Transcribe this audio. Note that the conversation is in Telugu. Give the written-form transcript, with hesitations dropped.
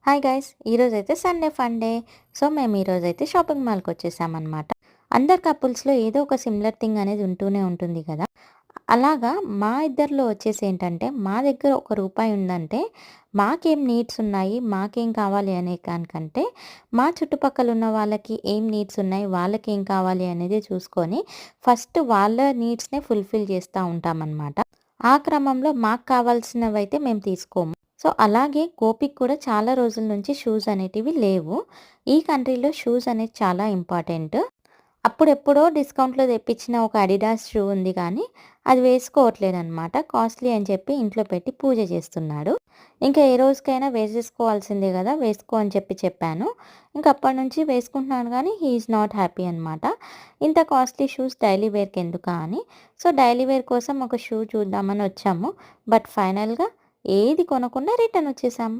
Hi guys! ఈరోజైతే సండే ఫన్ డే. సో, మేము ఈరోజైతే షాపింగ్ మాల్‌కి వచ్చేసామనమాట. అందరు కపుల్స్‌లో ఏదో ఒక సిమిలర్ థింగ్ అనేది ఉంటూనే ఉంటుంది కదా! అలాగా మా ఇద్దరిలో వచ్చేసి ఏంటంటే, మా దగ్గర ఒక రూపాయి ఉందంటే, మాకేం నీడ్స్ ఉన్నాయి, మాకేం కావాలి అనే దానికంటే, మా చుట్టుపక్కల ఉన్న వాళ్ళకి ఏం నీడ్స్ ఉన్నాయి, వాళ్ళకేం కావాలి అనేది చూసుకొని, ఫస్ట్ వాళ్ళ నీడ్స్‌నే ఫుల్‌ఫిల్ చేస్తా ఉంటామనమాట. ఆ క్రమంలో మాకు కావాల్సినవైతే మేము తీసుకోము. సో, అలాగే గోపికి కూడా చాలా రోజుల నుంచి షూస్ అనేటివి లేవు. ఈ కంట్రీలో షూస్ అనేది చాలా ఇంపార్టెంట్. అప్పుడెప్పుడో డిస్కౌంట్‌లో తెప్పించిన ఒక అడిడాస్ షూ ఉంది కానీ, అది వేసుకోవట్లేదనమాట. కాస్ట్‌లీ అని చెప్పి ఇంట్లో పెట్టి పూజ చేస్తున్నాడు. ఇంకా ఏ రోజుకైనా వేసేసుకోవాల్సిందే గదా! వేసుకో అని చెప్పాను. ఇంక అప్పటినుంచి వేసుకుంటున్నాడు గానీ, హీ ఈజ్ నాట్ హ్యాపీ అనమాట. ఇంత కాస్ట్‌లీ షూస్ డైలీ వేర్‌కి ఎందుకా అని. సో, డైలీ వేర్ కోసం ఒక షూ చూద్దామని వచ్చాము. బట్ ఫైనల్‌గా ఏది కొనకుండా రిటర్న్ వచ్చేసాం.